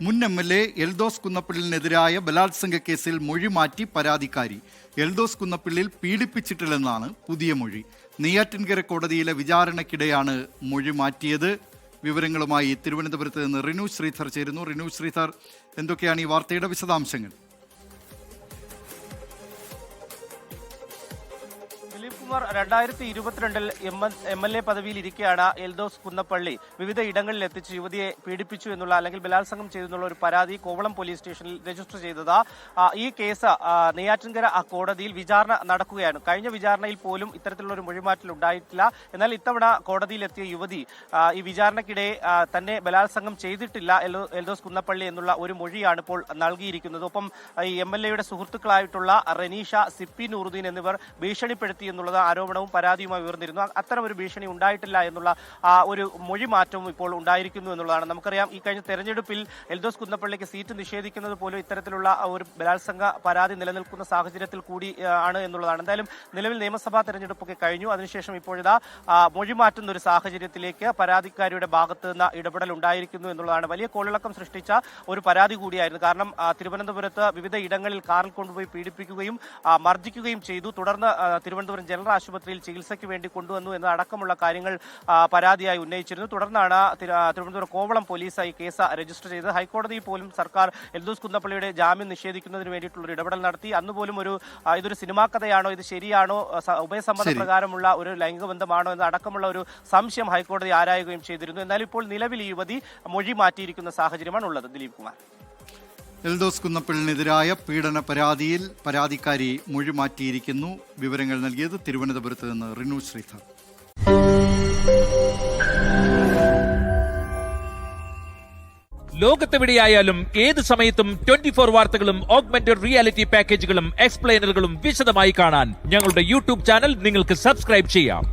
മുൻ MLA എൽദോസ് കുന്നപ്പിള്ളിനെതിരായ ബലാത്സംഗ കേസിൽ മൊഴി മാറ്റി പരാതിക്കാരി. എൽദോസ് കുന്നപ്പിള്ളിൽ പീഡിപ്പിച്ചിട്ടില്ലെന്നാണ് പുതിയ മൊഴി. നെയ്യാറ്റിൻകര കോടതിയിലെ വിചാരണയ്ക്കിടെയാണ് മൊഴി മാറ്റിയത്. വിവരങ്ങളുമായി തിരുവനന്തപുരത്ത് നിന്ന് റിനു ശ്രീധർ ചേരുന്നു. റിനു ശ്രീധർ, എന്തൊക്കെയാണ് ഈ വാർത്തയുടെ വിശദാംശങ്ങൾ? ദിലീപ് കുമാർ 2022 MLA പദവിയിൽ ഇരിക്കെയാണ് എൽദോസ് കുന്നപ്പള്ളി വിവിധ ഇടങ്ങളിൽ എത്തിച്ച് യുവതിയെ പീഡിപ്പിച്ചു എന്നുള്ള അല്ലെങ്കിൽ ബലാത്സംഗം ചെയ്തെന്നുള്ള ഒരു പരാതി കോവളം പോലീസ് സ്റ്റേഷനിൽ രജിസ്റ്റർ ചെയ്തത്. ഈ കേസ് നെയ്യാറ്റിൻകര കോടതിയിൽ വിചാരണ നടക്കുകയാണ്. കഴിഞ്ഞ വിചാരണയിൽ പോലും ഇത്തരത്തിലുള്ള ഒരു മൊഴിമാറ്റൽ ഉണ്ടായിട്ടില്ല. എന്നാൽ ഇത്തവണ കോടതിയിലെത്തിയ യുവതി ഈ വിചാരണയ്ക്കിടെ തന്നെ ബലാത്സംഗം ചെയ്തിട്ടില്ല എൽദോസ് കുന്നപ്പള്ളി എന്നുള്ള ഒരു മൊഴിയാണ് ഇപ്പോൾ നൽകിയിരിക്കുന്നത്. ഒപ്പം ഈ MLAയുടെ സുഹൃത്തുക്കളായിട്ടുള്ള റനീഷ, സിപ്പി നൂറുദ്ദീൻ എന്നിവർ ഭീഷണിപ്പെടുത്തി എന്നുള്ളത് ആരോപണവും പരാതിയുമായി ഉയർന്നിരുന്നു. അത്തരം ഒരു ഭീഷണി ഉണ്ടായിട്ടില്ല എന്നുള്ള ഒരു മൊഴി മാറ്റവും ഇപ്പോൾ ഉണ്ടായിരിക്കുന്നു എന്നുള്ളതാണ്. നമുക്കറിയാം, ഈ കഴിഞ്ഞ തെരഞ്ഞെടുപ്പിൽ എൽദോസ് കുന്നപ്പള്ളിക്ക് സീറ്റ് നിഷേധിക്കുന്നത് പോലും ഇത്തരത്തിലുള്ള ഒരു ബലാത്സംഗ പരാതി നിലനിൽക്കുന്ന സാഹചര്യത്തിൽ കൂടി ആണ് എന്നുള്ളതാണ്. എന്തായാലും നിലവിൽ നിയമസഭാ തെരഞ്ഞെടുപ്പൊക്കെ കഴിഞ്ഞു. അതിനുശേഷം ഇപ്പോഴിതാ മൊഴി മാറ്റുന്ന ഒരു സാഹചര്യത്തിലേക്ക് പരാതിക്കാരിയുടെ ഭാഗത്ത് നിന്ന് ഇടപെടൽ ഉണ്ടായിരിക്കുന്നു എന്നുള്ളതാണ്. വലിയ കോളിളക്കം സൃഷ്ടിച്ച ഒരു പരാതി കൂടിയായിരുന്നു. കാരണം തിരുവനന്തപുരത്ത് വിവിധ ഇടങ്ങളിൽ കാറിൽ കൊണ്ടുപോയി പീഡിപ്പിക്കുകയും മർദ്ദിക്കുകയും ചെയ്തു. തുടർന്ന് തിരുവനന്തപുരം ജനറൽ ആശുപത്രിയിൽ ചികിത്സയ്ക്ക് വേണ്ടി കൊണ്ടുവന്നു എന്നതടക്കമുള്ള കാര്യങ്ങൾ പരാതിയായി ഉന്നയിച്ചിരുന്നു. തുടർന്നാണ് തിരുവനന്തപുരം കോവളം പോലീസ് ഈ കേസ് രജിസ്റ്റർ ചെയ്തത്. ഹൈക്കോടതിയിൽ പോലും സർക്കാർ എൽദോസ് കുന്നപ്പള്ളിയുടെ ജാമ്യം നിഷേധിക്കുന്നതിന് വേണ്ടിയിട്ടുള്ള ഒരു ഇടപെടൽ നടത്തി. അന്നുപോലും ഇതൊരു സിനിമാ കഥയാണോ, ഇത് ശരിയാണോ, ഉഭയസമ്മത പ്രകാരമുള്ള ഒരു ലൈംഗിക ബന്ധമാണോ എന്ന അടക്കമുള്ള ഒരു സംശയം ഹൈക്കോടതി ആരായുകയും ചെയ്തിരുന്നു. എന്നാൽ ഇപ്പോൾ നിലവിൽ ഈ യുവതി മൊഴി മാറ്റിയിരിക്കുന്ന സാഹചര്യമാണ് ഉള്ളത്. ദിലീപ് കുമാർ, എൽദോസ് കുന്നപ്പിള്ളിനെതിരായ പീഡന പരാതിയിൽ പരാതിക്കാരി മൊഴി മാറ്റിയിരിക്കുന്നു. വിവരങ്ങൾ നൽകിയത് തിരുവനന്തപുരത്ത് നിന്ന് റിനു ശ്രീധർ. ലോകത്തെവിടെയായാലും ഏത് സമയത്തും 24 വാർത്തകളും ഓഗ്മെന്റഡ് റിയാലിറ്റി പാക്കേജുകളും എക്സ്പ്ലെയിനറുകളും വിശദമായി കാണാൻ ഞങ്ങളുടെ YouTube ചാനൽ നിങ്ങൾക്ക് സബ്സ്ക്രൈബ് ചെയ്യാം.